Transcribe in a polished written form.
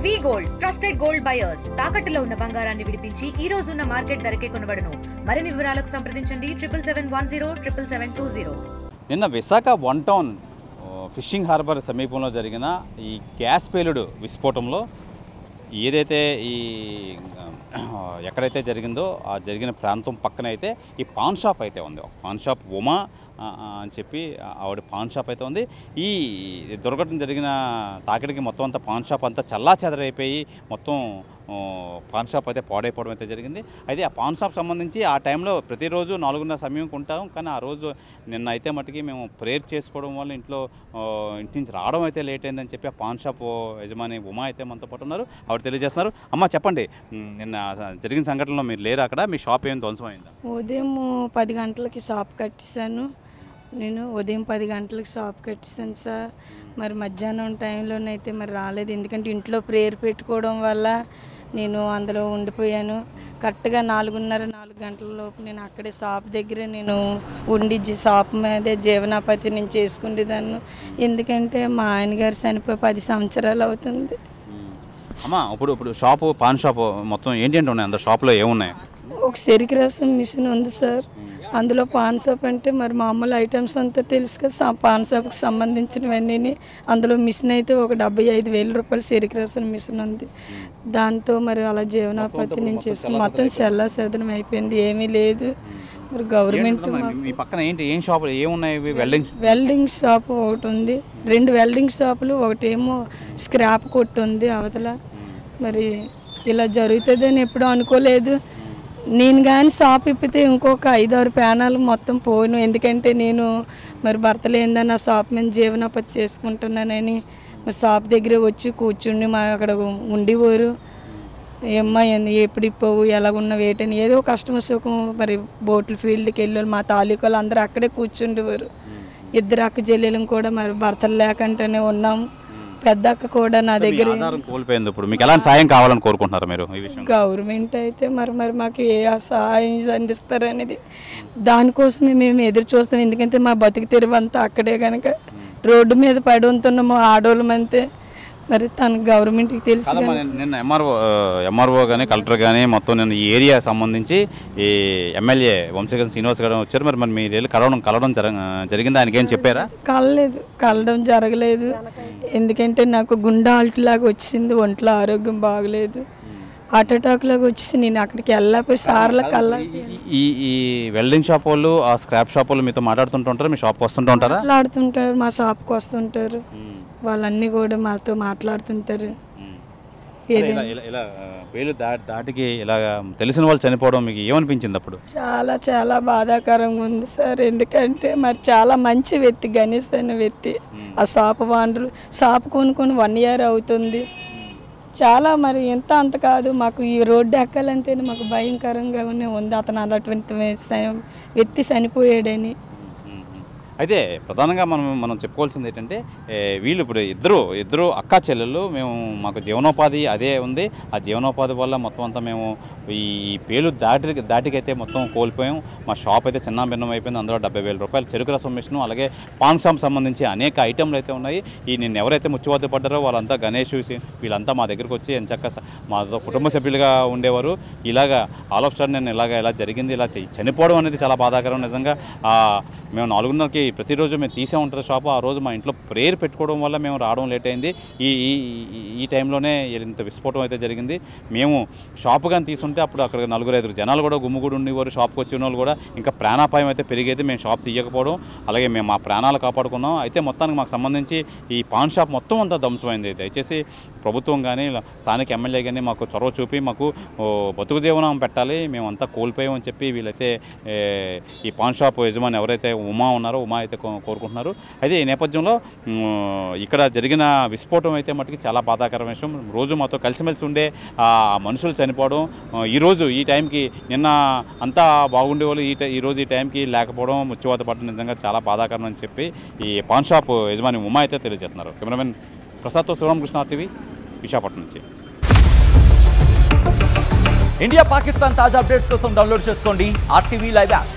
వి gold trusted gold buyers తాకట్టులో ఉన్న బంగారాన్ని విడిపించి ఈ రోజు ఉన్న మార్కెట్ ధరకే కొనబడును. మరిన్ని వివరాలకు సంప్రదించండి 77107720. నిన్న Visakha one town fishing harbour సమీపంలో జరిగిన ఈ గ్యాస్ పేలుడు విస్ఫోటంలో ఏదైతే ఈ ఎక్కడైతే జరిగిందో ఆ జరిగిన ప్రాంతం పక్కన అయితే ఈ పాన్ షాప్ అయితే ఉంది. పాన్ షాప్ ఉమా అని చెప్పి ఆవిడ పాన్ షాప్ అయితే ఉంది. ఈ దుర్ఘటన జరిగిన తాకిడికి మొత్తం అంతా పాన్ షాప్ అంతా చల్లా చెదరైపోయి మొత్తం పాన్ షాప్ అయితే పాడైపోవడం అయితే జరిగింది. అయితే ఆ పాన్ షాప్ సంబంధించి ఆ టైంలో ప్రతిరోజు 4:30 సమయంకి ఉంటాం, కానీ ఆ రోజు నిన్న అయితే మటుకి మేము ప్రేయర్ చేసుకోవడం వల్ల ఇంటి నుంచి రావడం అయితే లేట్ అయిందని చెప్పి ఆ పాన్ షాప్ యజమాని ఉమా అయితే మనతో పాటు ఉన్నారు. ఆవిడ తెలియజేస్తున్నారు. అమ్మ చెప్పండి, నిన్న జరిగిన సంఘటనలో మీరు లేరు అక్కడ, మీ షాప్ ఏం ధ్వంసం అయిందా? ఉదయం 10 గంటలకి షాప్ కట్టేశాను. నేను ఉదయం 10 గంటలకు షాప్ కట్టేశాను సార్. మరి మధ్యాహ్నం టైంలోనైతే మరి రాలేదు, ఎందుకంటే ఇంట్లో ప్రేయర్ పెట్టుకోవడం వల్ల నేను అందులో ఉండిపోయాను. కరెక్ట్గా 4:30 గంటల లోపు నేను అక్కడే షాప్ దగ్గరే నేను ఉండి షాప్ మీదే జీవనోపాధి నేను చేసుకునేదాన్ని. ఎందుకంటే మా ఆయనగారు చనిపోయి 10 సంవత్సరాలు అవుతుంది. అమ్మా ఇప్పుడు షాపు పాన్ షాప్ మొత్తం ఏంటంటే ఉన్నాయి, అందులో షాప్లో ఏమున్నాయి? ఒక చెరుకు రసం మిషన్ ఉంది సార్. అందులో పాన్ షాప్ అంటే మరి మామూలు ఐటమ్స్ అంతా తెలుసు కదా, పాన్ షాప్కి సంబంధించినవన్నీ. అందులో మిషన్ అయితే ఒక 75,000 రూపాయలు చెరుకు రసం మిషన్ ఉంది. దాంతో మరి అలా జీవనోపాధి నేను చేసుకుని మొత్తం సెల్లా సెదనం అయిపోయింది, ఏమీ లేదు. మరి గవర్నమెంట్ వెల్డింగ్ షాప్ ఒకటి ఉంది, 2 వెల్డింగ్ షాపులు, ఒకటేమో స్క్రాప్ కొట్టు ఉంది అవతల. మరి ఇలా జరుగుతుందని ఎప్పుడూ అనుకోలేదు. నేను కానీ షాప్ ఇప్పితే ఇంకొక 5-6 ప్యానాలు మొత్తం పోను, ఎందుకంటే నేను మరి భర్త లేదని నా షాప్ మీద జీవనోపాధి చేసుకుంటున్నానని మరి షాప్ దగ్గర వచ్చి కూర్చుండి మా అక్కడ ఉండేవారు. ఏమ్మా ఎప్పుడు ఇప్పవు ఎలాగున్న వేటని ఏదో కష్టమ సుఖం. మరి బోట్ల ఫీల్డ్కి వెళ్ళి మా తాలూకాలు అందరూ అక్కడే కూర్చుండేవారు. 2 అక్క చెల్లెలం కూడా మరి భర్తలు లేకుండానే ఉన్నాము. పెద్ద అక్క కూడా నా దగ్గర కోల్పోయింది. ఇప్పుడు మీకు ఎలాంటి సాయం కావాలని కోరుకుంటున్నారు మీరు? గవర్నమెంట్ అయితే మరి మాకు ఏ సహాయం అందిస్తారనేది దానికోసమే మేము ఎదురు చూస్తాం. ఎందుకంటే మా బతుకు తెరువంతా అక్కడే కనుక రోడ్డు మీద పడి ఉంటున్నాము ఆడోళ్ళమంతే. మరి తన గవర్నమెంట్కి తెలుసు. నిన్న ఎంఆర్ఓ కానీ కలెక్టర్ కానీ మొత్తం నిన్న ఈ ఏరియా సంబంధించి ఈ ఎమ్మెల్యే వంశీకరణ శ్రీనివాస్ గారు వచ్చారు. మరి మీరు వెళ్ళి కలవడం జరిగింది, ఆయనకి ఏం చెప్పారా? కలవడం జరగలేదు, ఎందుకంటే నాకు గుండె ఆల్ట్లాగా వచ్చింది, ఒంట్లో ఆరోగ్యం బాగలేదు, హార్ట్ అటాక్ లాగా వచ్చేసి నేను అక్కడికి వెళ్ళకపోయి సార్ల కల్లా. ఈ వెల్డింగ్ షాప్ వాళ్ళు ఆ స్క్రాప్ షాప్ వాళ్ళు మీతో మాట్లాడుతుంటారు, మీ షాప్కి వస్తుంటారా? మాట్లాడుతుంటారు, మా షాప్కి వస్తుంటారు, వాళ్ళన్నీ కూడా మాతో మాట్లాడుతుంటారు. పేలు దాటికి ఇలా తెలిసిన వాళ్ళు చనిపోవడం మీకు ఏమనిపించింది అప్పుడు? చాలా చాలా బాధాకరంగా ఉంది సార్. ఎందుకంటే మరి చాలా మంచి వ్యక్తి, గణేష్ అనే వ్యక్తి. ఆ షాప్ వాండరు షాప్ కొనుక్కొని 1 ఇయర్ అవుతుంది. చాలా మరి ఎంత అంత కాదు, మాకు ఈ రోడ్డు ఎక్కాలంటేనే మాకు భయంకరంగానే ఉంది. అతను అలాంటి వ్యక్తి చనిపోయాడని. అయితే ప్రధానంగా మనం చెప్పుకోవాల్సింది ఏంటంటే వీళ్ళు ఇప్పుడు ఇద్దరు అక్కా చెల్లెళ్ళు, మాకు జీవనోపాధి అదే ఉంది. ఆ జీవనోపాధి వల్ల మొత్తం అంతా మేము ఈ పేలు దాటికైతే మొత్తం కోల్పోయాం. మా షాప్ అయితే చిన్న భిన్నం అయిపోయింది. అందులో 70,000 రూపాయలు చెరుకు రసం మిషను, అలాగే పాన్ షాప్ సంబంధించి అనేక ఐటెంలు అయితే ఉన్నాయి. నిన్న ఎవరైతే ముచ్చివాతి పడ్డారో వాళ్ళంతా గణేష్ వీళ్ళంతా మా దగ్గరికి వచ్చి ఎంచక్క మాతో కుటుంబ సభ్యులుగా ఉండేవారు. ఇలాగా ఆల్ ఆఫ్ సడన్ నేను ఇలా జరిగింది, ఇలా చనిపోవడం అనేది చాలా బాధాకరం. నిజంగా మేము 4:30కి ప్రతిరోజు మేము తీసే ఉంటుంది షాపు. ఆ రోజు మా ఇంట్లో ప్రేయర్ పెట్టుకోవడం వల్ల మేము రావడం లేట్ అయింది. ఈ టైంలోనే ఇంత విస్ఫోటం అయితే జరిగింది. మేము షాపు కానీ తీసుంటే అప్పుడు అక్కడ 4-5 జనాలు కూడా గుమ్ముగూడి ఉండేవారు. షాప్కి వచ్చిన వాళ్ళు కూడా ఇంకా ప్రాణాపాయం అయితే పెరిగేది. మేము షాప్ తీయకపోవడం, అలాగే మేము మా ప్రాణాలు కాపాడుకున్నాం. అయితే మొత్తానికి మాకు సంబంధించి ఈ పాన్ షాప్ మొత్తం అంతా ధ్వంసమైంది. దయచేసి ప్రభుత్వం కానీ స్థానిక ఎమ్మెల్యే కానీ మాకు చొరవ చూపి మాకు బతుకు జీవనం పెట్టాలి, మేమంతా కోల్పోయామని చెప్పి వీళ్ళైతే ఈ పాన్ షాప్ యజమాని ఎవరైతే ఉమా ఉన్నారో ఉమా అయితే కోరుకుంటున్నారు. అయితే ఈ నేపథ్యంలో ఇక్కడ జరిగిన విస్ఫోటం అయితే మటుకు చాలా బాధాకరమైన విషయం. రోజు మాతో కలిసిమెలిసి ఉండే మనుషులు చనిపోవడం, ఈరోజు ఈ టైంకి నిన్న అంతా బాగుండే వాళ్ళు ఈరోజు ఈ టైంకి లేకపోవడం, ముచ్చివాత పడడం నిజంగా చాలా బాధాకరం అని చెప్పి ఈ పాన్ షాప్ యజమాని ఉమా అయితే తెలియజేస్తున్నారు. కెమెరామెన్ ప్రసాద్తో శివరామకృష్ణ, RTV, విశాఖపట్నం నుంచి. ఇండియా పాకిస్తాన్ తాజా అప్డేట్స్ కోసం డౌన్లోడ్ చేసుకోండి RTV లైవ్ యాప్.